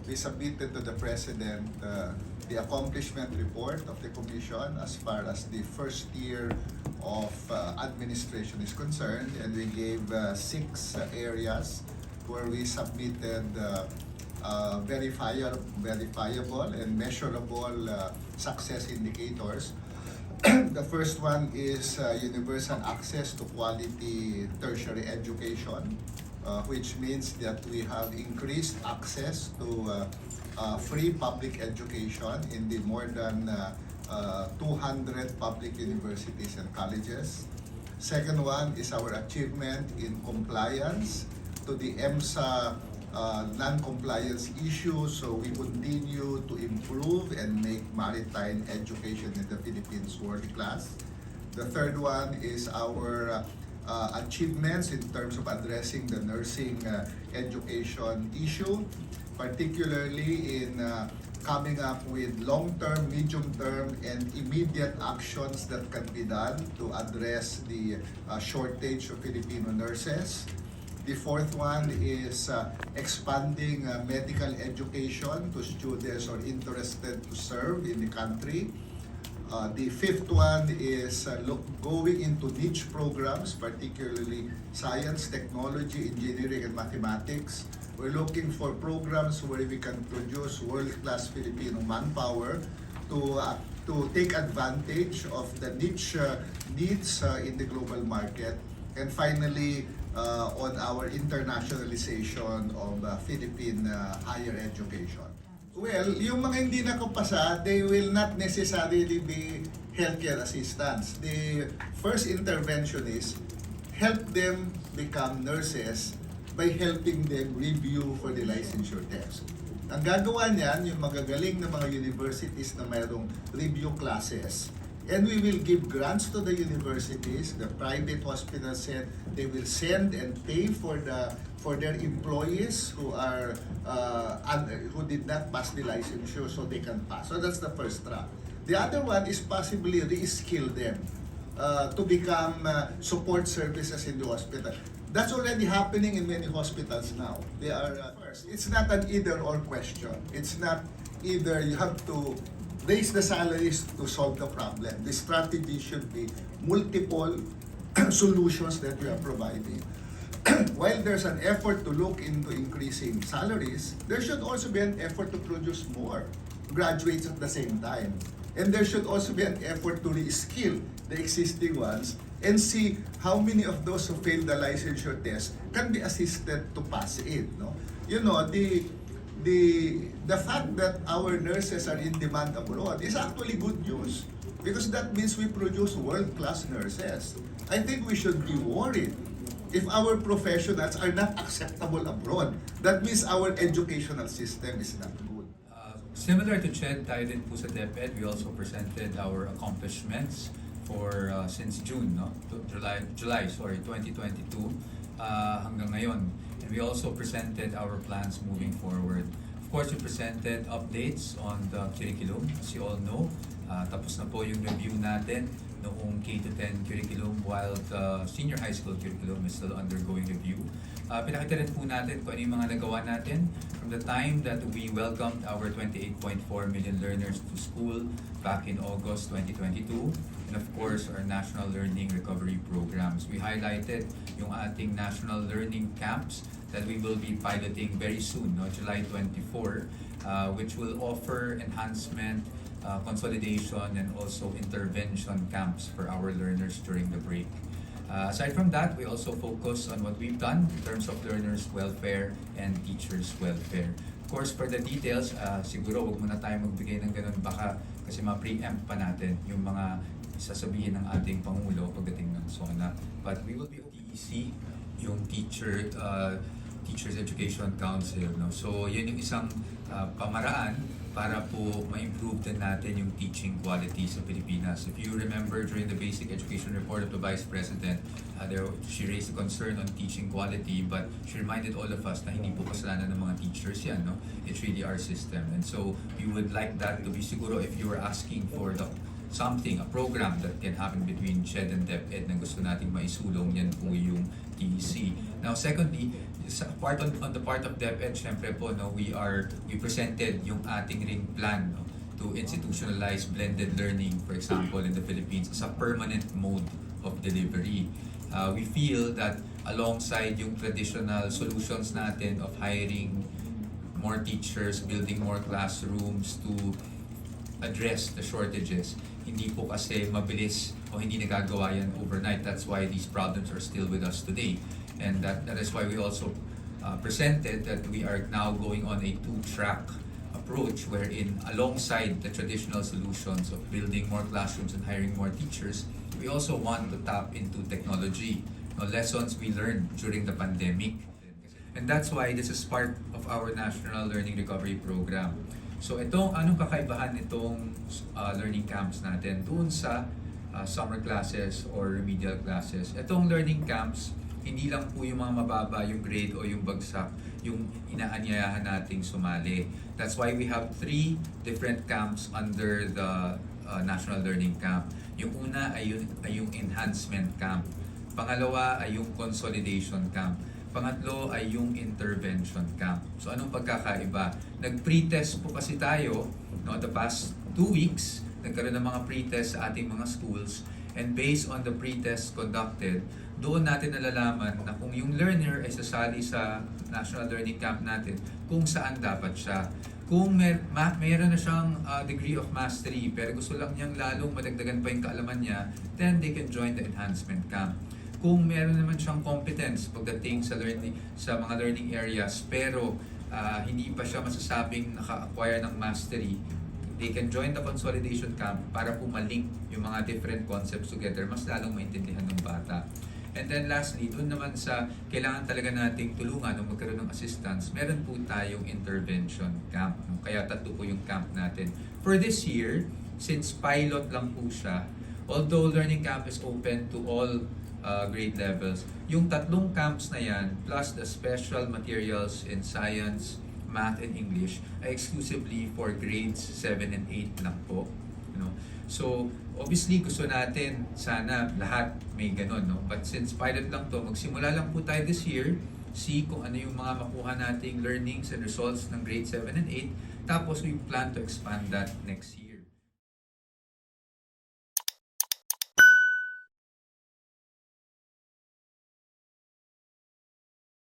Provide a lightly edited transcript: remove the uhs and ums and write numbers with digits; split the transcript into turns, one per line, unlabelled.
we submitted to the President the accomplishment report of the Commission as far as the first year of administration is concerned, and we gave 6 areas where we submitted verifiable and measurable success indicators. The first one is universal access to quality tertiary education, which means that we have increased access to free public education in the more than 200 public universities and colleges. Second one is our achievement in compliance to the EMSA non-compliance issues, so we continue to improve and make maritime education in the Philippines world-class. The third one is our achievements in terms of addressing the nursing education issue, particularly in coming up with long-term, medium-term, and immediate actions that can be done to address the shortage of Filipino nurses. The fourth one is expanding medical education to students who are interested to serve in the country. The fifth one is going into niche programs, particularly science, technology, engineering, and mathematics. We're looking for programs where we can produce world-class Filipino manpower to take advantage of the niche needs in the global market. And finally, on our internationalization of Philippine higher education. Well, yung mga hindi nakapasa, they will not necessarily be healthcare assistants. The first intervention is help them become nurses by helping them review for the licensure test. Ang gagawa niyan, yung magagaling na mga universities na mayroong review classes, and we will give grants to the universities. The private hospitals said they will send and pay for their employees who did not pass the licensure, so they can pass. So that's the first track. The other one is possibly re-skill them to become support services in the hospital. That's already happening in many hospitals now. They are first. It's not an either-or question. It's not either you have to raise the salaries to solve the problem. The strategy should be multiple solutions that we are providing. While there's an effort to look into increasing salaries, there should also be an effort to produce more graduates at the same time. And there should also be an effort to re-skill the existing ones and see how many of those who failed the licensure test can be assisted to pass it. No? You know, the fact that our nurses are in demand abroad is actually good news, because that means we produce world-class nurses. I think we should be worried if our professionals are not acceptable abroad. That means our educational system is not good.
Similar to CHED, tayo din po sa DepEd, we also presented our accomplishments for since June, no? July 2022 hanggang ngayon. And we also presented our plans moving forward. Of course, we presented updates on the curriculum. As you all know, tapos na po yung review natin noong K-10 curriculum, while the senior high school curriculum is still undergoing review. Pinakita rin po natin kung ano yung mga nagawa natin from the time that we welcomed our 28.4 million learners to school back in August 2022. And of course, our National Learning Recovery Programs. We highlighted yung ating National Learning Camps that we will be piloting very soon, no, July 24, which will offer enhancement, consolidation, and also intervention camps for our learners during the break. Aside from that, we also focus on what we've done in terms of learners' welfare and teachers' welfare. Of course, for the details, siguro wag muna tayo magbigay ng ganun, baka kasi ma-preempt pa natin yung mga sasabihin ng ating Pangulo pagdating ng SONA. But we will be TEC, yung Teachers Education Council. No? So, yun yung isang pamaraan para po ma-improve din natin yung teaching quality sa Pilipinas. If you remember during the basic education report of the Vice President, she raised a concern on teaching quality, but she reminded all of us na hindi po kasalanan ng mga teachers yan. No? It's really our system. And so, we would like that to be siguro if you were asking for a program that can happen between CHED and DepEd na gusto nating maisulong, yan po yung TEC. Now secondly, on the part of DepEd, syempre po, no, we presented yung ating ring plan, no, to institutionalize blended learning, for example, in the Philippines as a permanent mode of delivery. We feel that alongside yung traditional solutions natin of hiring more teachers, building more classrooms to address the shortages, hindi po kasi mabilis o hindi nagagawa yan overnight. That's why these problems are still with us today. And that is why we also presented that we are now going on a two-track approach wherein alongside the traditional solutions of building more classrooms and hiring more teachers, we also want to tap into technology, lessons we learned during the pandemic. And that's why this is part of our National Learning Recovery Program. So anong kakaibahan nitong learning camps natin doon sa summer classes or remedial classes? Itong learning camps, hindi lang po yung mga mababa, yung grade o yung bagsak, yung inaanyayahan nating sumali. That's why we have 3 different camps under the National Learning Camp. Yung una ay yung enhancement camp. Pangalawa ay yung consolidation camp. Pangatlo ay yung intervention camp. So anong pagkakaiba? Nag-pretest po kasi tayo, the past 2 weeks, nagkaroon ng mga pretest sa ating mga schools, and based on the pretest conducted, doon natin nalalaman na kung yung learner ay sasali sa National Learning Camp natin, kung saan dapat siya. Kung mayroon na siyang degree of mastery, pero gusto lang niyang lalong madagdagan pa yung kaalaman niya, then they can join the enhancement camp. Kung meron naman siyang competence pagdating sa mga learning areas, pero hindi pa siya masasabing naka-acquire ng mastery, they can join the consolidation camp para po malink yung mga different concepts together, mas lalong maintindihan ng bata. And then lastly, doon naman sa kailangan talaga nating tulungan o magkaroon ng assistance, meron po tayong intervention camp. Kaya 3 po yung camp natin. For this year, since pilot lang po siya, although learning camp is open to all grade levels, yung 3 camps na yan, plus the special materials in science, math, and English, ay exclusively for grades 7 and 8 lang po. So, obviously, gusto natin sana lahat may ganun, But since pilot lang to, magsimula lang po tayo this year, see kung ano yung mga makuha nating learnings and results ng grade 7 and 8, tapos we plan to expand that next year.